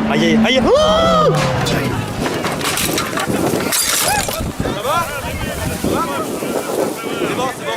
Aïe, aïe, oh! Ça va? C'est bon, c'est bon.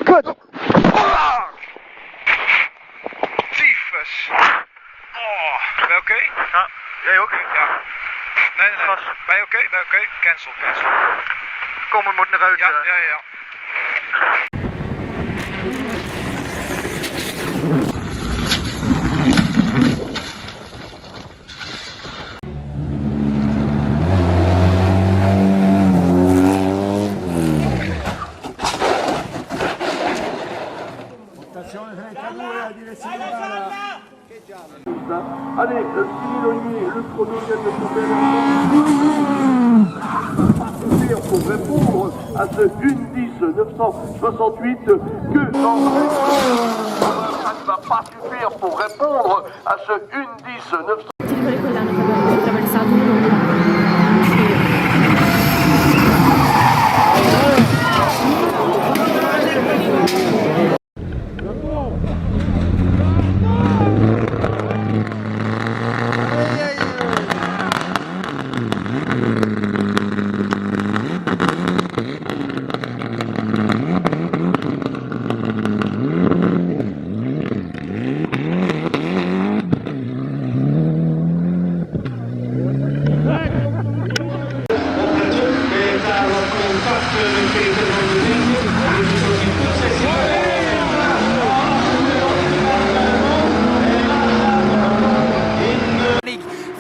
Goed. Oh! Tyfus. Oh, ben je oké? Ja, jij ook? Ja. Nee. Ben je oké? Ben je oké? Cancel. Kom, we moeten eruit. Ja. Allez, Similoni, le chrono vient de tomber pour répondre à ce 1-10-968 que ça ne va pas suffire pour répondre à ce 1-10-968.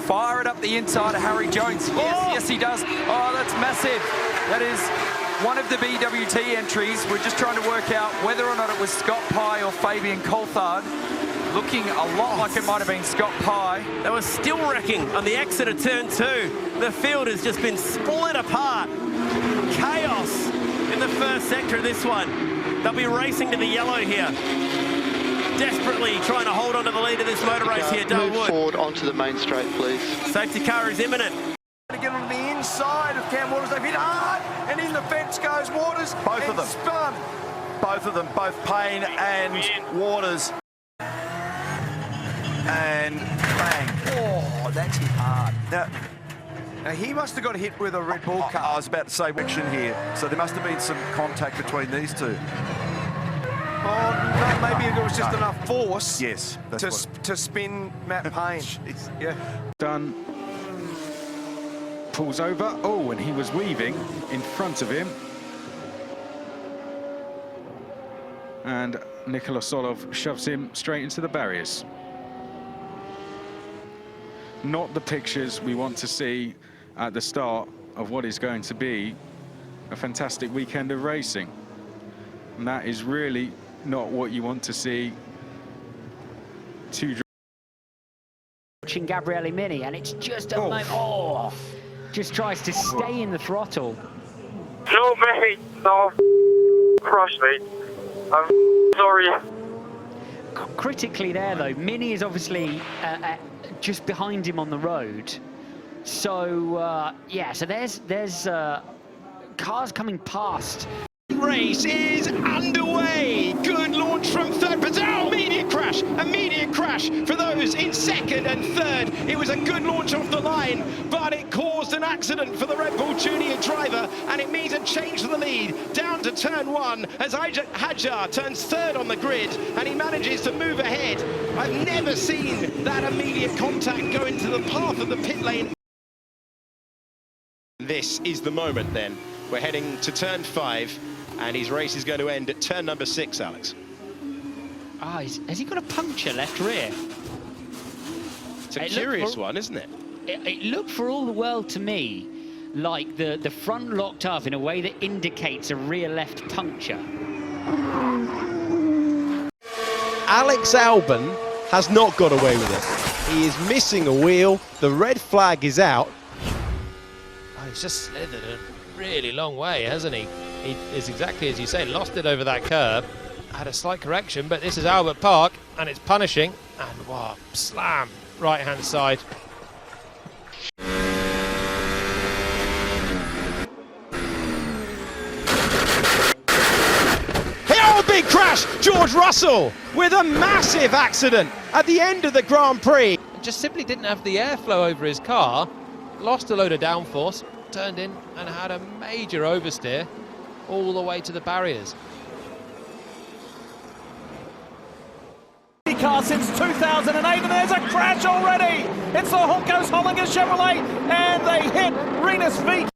Fire it up the inside of Harry Jones. Yes, he does. Oh, that's massive. That is one of the BWT entries. We're just trying to work out whether or not it was Scott Pye or Fabian Coulthard. Looking a lot like it might have been Scott Pye. They were still wrecking on the exit of turn 2. The field has just been split apart. Chaos in the first sector of this one. They'll be racing to the yellow here. Desperately trying to hold on to the lead of this motor race here, Dale Wood. Forward onto the main straight, please. Safety car is imminent. To get on the inside of Cam Waters, they've hit hard, and in the fence goes Waters. Both of them. Spun. Both of them, both Payne and Waters. And bang. Oh, that's hit hard. Now he must have got hit with a Red Bull car. I was about to say action here, so there must have been some contact between these two. Oh, no, maybe there was just enough force Yes, to spin Matt Payne. Yeah. Done. Pulls over. Oh, and he was weaving in front of him. And Nikola Solov shoves him straight into the barriers. Not the pictures we want to see at the start of what is going to be a fantastic weekend of racing. And that is really not what you want to see. Watching Gabriele Mini, and it's just a moment. Oh, just tries to stay in the throttle. No, mate, no. Crush, mate. I'm sorry. Critically there, though, Mini is obviously just behind him on the road. So, yeah, so there's cars coming past. Race is underway. Good launch from third position. Oh, immediate crash for those in second and third. It was a good launch off the line, but it caused an accident for the Red Bull Junior driver, and it means a change to the lead down to turn 1 as Hajar turns third on the grid, and he manages to move ahead. I've never seen that immediate contact go into the path of the pit lane. This is the moment then. We're heading to turn 5, and his race is going to end at turn number 6, Alex. Ah, has he got a puncture left rear? It's a curious one, isn't it? It looked for all the world to me like the front locked up in a way that indicates a rear left puncture. Alex Albon has not got away with it. He is missing a wheel. The red flag is out. Oh, he's just slithered a really long way, hasn't he? He is exactly as you say, lost it over that curb. Had a slight correction, but this is Albert Park, and it's punishing. And wow, slam, right-hand side. Big crash! George Russell with a massive accident at the end of the Grand Prix. Just simply didn't have the airflow over his car, lost a load of downforce, turned in and had a major oversteer all the way to the barriers. Car since 2008, and there's a crash already. It's the Hulkos Hollinger Chevrolet, and they hit Renus feet.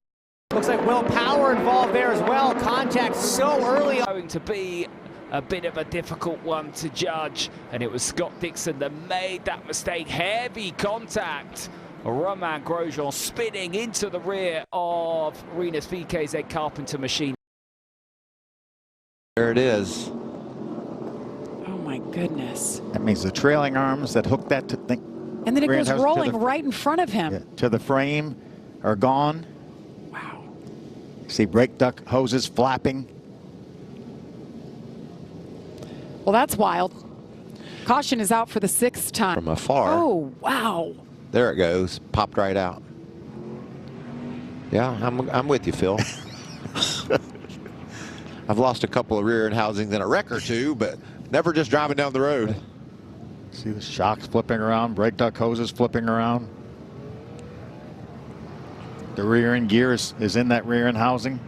Looks like Will Power involved there as well. Contact so early. Going to be a bit of a difficult one to judge, and it was Scott Dixon that made that mistake. Heavy contact. Romain Grosjean spinning into the rear of Renus VKZ Carpenter machine. There it is. Oh my goodness. That means the trailing arms that hook that thing. And then it goes rolling right in front of him. Yeah, to the frame are gone. Wow. See brake duct hoses flapping. Well, that's wild. Caution is out for the 6th time. From afar. Oh, wow. There it goes. Popped right out. Yeah, I'm with you, Phil. I've lost a couple of rear end housings in a wreck or two, but never just driving down the road. See the shocks flipping around, brake duct hoses flipping around. The rear end gear is in that rear end housing.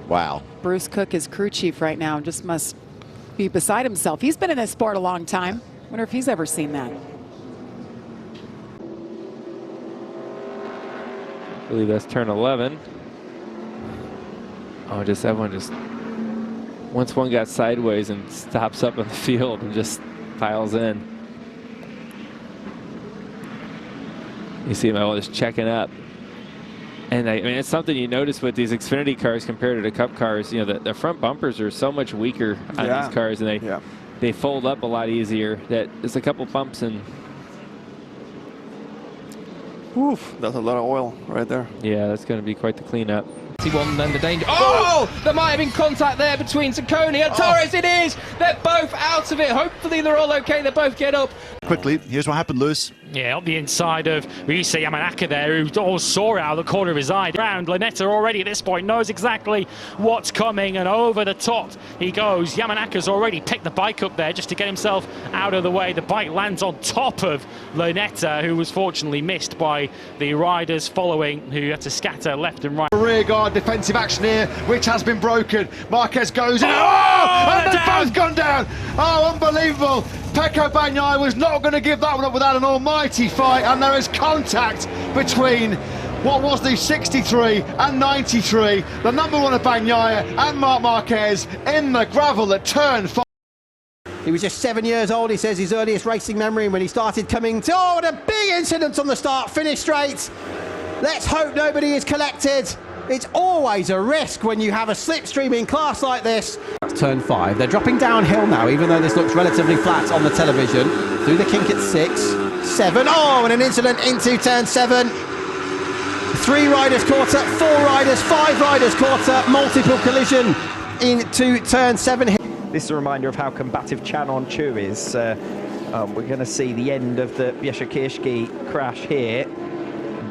Wow. Bruce Cook is crew chief right now. Just must be beside himself. He's been in this sport a long time. Wonder if he's ever seen that. I believe that's turn 11. Oh, just everyone just, once one got sideways and stops up in the field and just piles in. You see them all just checking up. And I mean, it's something you notice with these Xfinity cars compared to the Cup cars. You know, the front bumpers are so much weaker on these cars, and they fold up a lot easier. That there's a couple bumps and. Oof, that's a lot of oil right there. Yeah, that's going to be quite the cleanup. One and the danger. Oh, there might have been contact there between Sacconi and Torres. It is. They're both out of it. Hopefully they're all okay. They both get up. Quickly, here's what happened, Lewis. Yeah, up the inside of Ryusa Yamanaka there, who all saw it out of the corner of his eye. Round Lanetta already at this point knows exactly what's coming, and over the top he goes. Yamanaka's already picked the bike up there just to get himself out of the way. The bike lands on top of Lanetta, who was fortunately missed by the riders following, who had to scatter left and right. Rear guard defensive action here, which has been broken. Marquez goes in. And they've both gone down. Oh, unbelievable. Pecco Bagnaia was not going to give that one up without an almighty fight, and there is contact between what was the 63 and 93, the number one of Bagnaia and Marc Marquez in the gravel at turn 5. He was just 7 years old, he says, his earliest racing memory when he started coming to, oh, what a big incident on the start, finish straight. Let's hope nobody is collected. It's always a risk when you have a slipstream in class like this. That's turn 5. They're dropping downhill now, even though this looks relatively flat on the television. Through the kink at 6, 7. Oh, and an incident into turn 7. 3 riders caught up, 4 riders, 5 riders caught up. Multiple collision into turn 7. This is a reminder of how combative Chan On Chu is. We're going to see the end of the Yeshikirski crash here.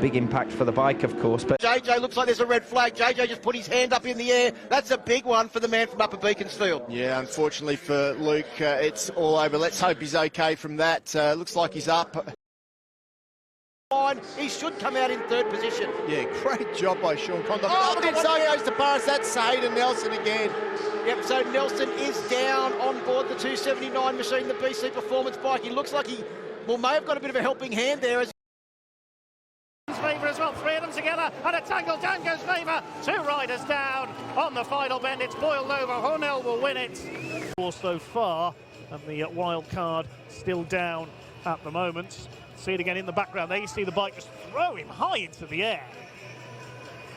Big impact for the bike, of course. But JJ looks like there's a red flag. JJ just put his hand up in the air. That's a big one for the man from Upper Beaconsfield. Yeah, unfortunately for Luke, it's all over. Let's hope he's okay from that. Looks like he's up. He should come out in third position. Yeah, great job by Sean Condon. Oh, look at so goes to Paris. That's Hayden Nelson again. Yep, so Nelson is down on board the 279 machine, the BC Performance bike. He looks like he may have got a bit of a helping hand there. Favour as well, three of them together, and a tangle down goes Favour. Two riders down on the final bend. It's boiled over. Hornell will win it. So far, and the wild card still down at the moment. See it again in the background. There you see the bike just throw him high into the air.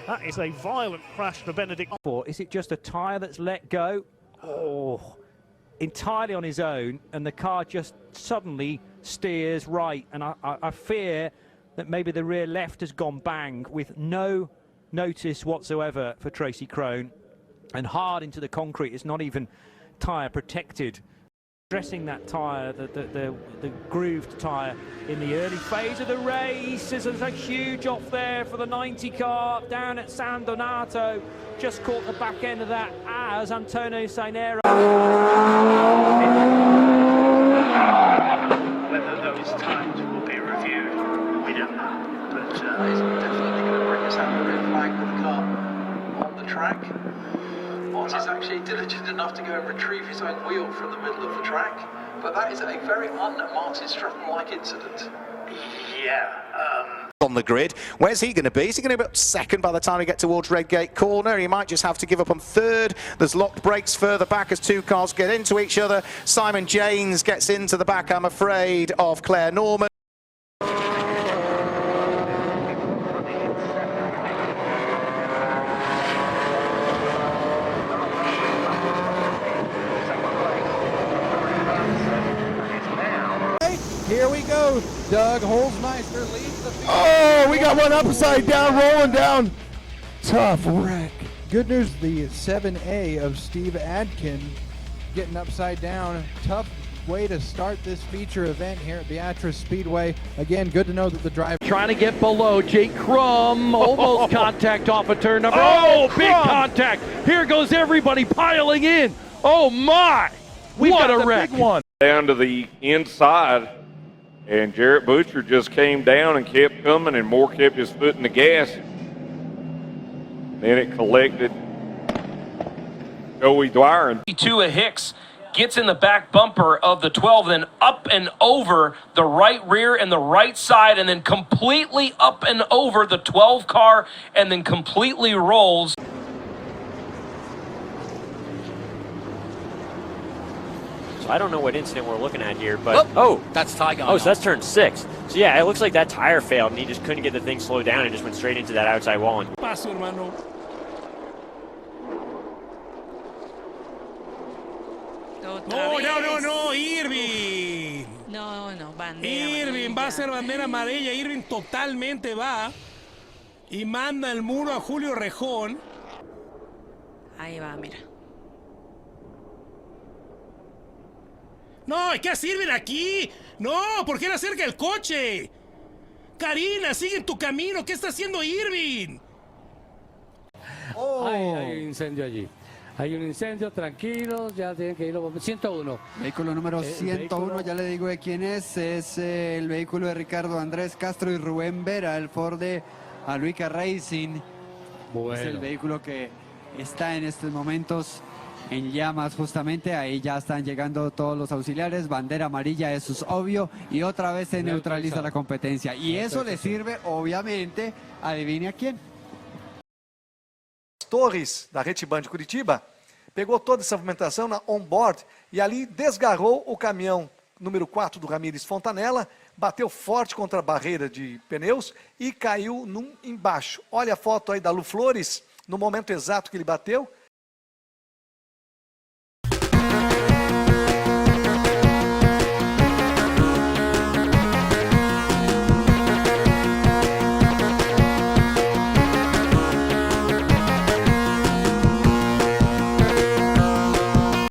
That is a violent crash for Benedict. Is it just a tyre that's let go? Oh, entirely on his own, and the car just suddenly steers right. And I fear that maybe the rear left has gone bang with no notice whatsoever for Tracy Crone, and hard into the concrete. It's not even tyre protected. Dressing that tyre, the grooved tyre in the early phase of the race. There's a huge off there for the 90 car down at San Donato. Just caught the back end of that as Antonio Sainero. Whether those times will be reviewed, we don't know. But it's definitely going to bring us out the red flag with the car on the track. Mott is actually diligent enough to go and retrieve his own wheel from the middle of the track, but that is a very un-Martin Stratton-like incident. Yeah. On the grid, where's he going to be? Is he going to be up second by the time we get towards Redgate Corner? He might just have to give up on third. There's locked brakes further back as two cars get into each other. Simon Janes gets into the back, I'm afraid, of Claire Norman. Here we go. Doug Holzmeister leads the field. Oh, we got one upside down, rolling down. Tough wreck. Good news, the 7A of Steve Adkin getting upside down. Tough way to start this feature event here at Beatrice Speedway. Again, good to know that the driver trying to get below Jake Crum. Almost contact off of turn number. Oh, big contact. Here goes everybody piling in. Oh my. What a wreck. Big one. Down to the inside. And Jarrett Butcher just came down and kept coming, and Moore kept his foot in the gas. Then it collected Joey Dwyer. And Tua Hicks gets in the back bumper of the 12, then up and over the right rear and the right side, and then completely up and over the 12 car, and then completely rolls. So I don't know what incident we're looking at here, but that's Tiger. Oh, so that's turn 6. So yeah, it looks like that tire failed, and he just couldn't get the thing slowed down and just went straight into that outside wall. And Paso, hermano. No, Irving. No, bandera. Irving va a ser bandera amarilla. Irving totalmente va y manda el muro a Julio Rejón. Ahí va, mira. No, ¿qué hace Irving aquí? No, ¿por qué no acerca el coche? Karina, sigue en tu camino. ¿Qué está haciendo Irving? Hay un incendio allí. Hay un incendio, tranquilos, ya tienen que ir los bomberos. 101. Vehículo número 101, ya le digo de quién es el vehículo de Ricardo Andrés Castro y Rubén Vera, el Ford de Aluica Racing. Bueno. Es el vehículo que está en estos momentos en llamas justamente, ahí ya están llegando todos los auxiliares, bandera amarilla, eso es obvio, y otra vez se neutraliza la competencia. Y eso le sirve, obviamente, adivine a quién. Torres, da Retiband de Curitiba, pegou toda essa movimentação na on-board e ali desgarrou o caminhão número 4 do Ramires Fontanella, bateu forte contra a barreira de pneus e caiu embaixo. Olha a foto aí da Lu Flores, no momento exato que ele bateu,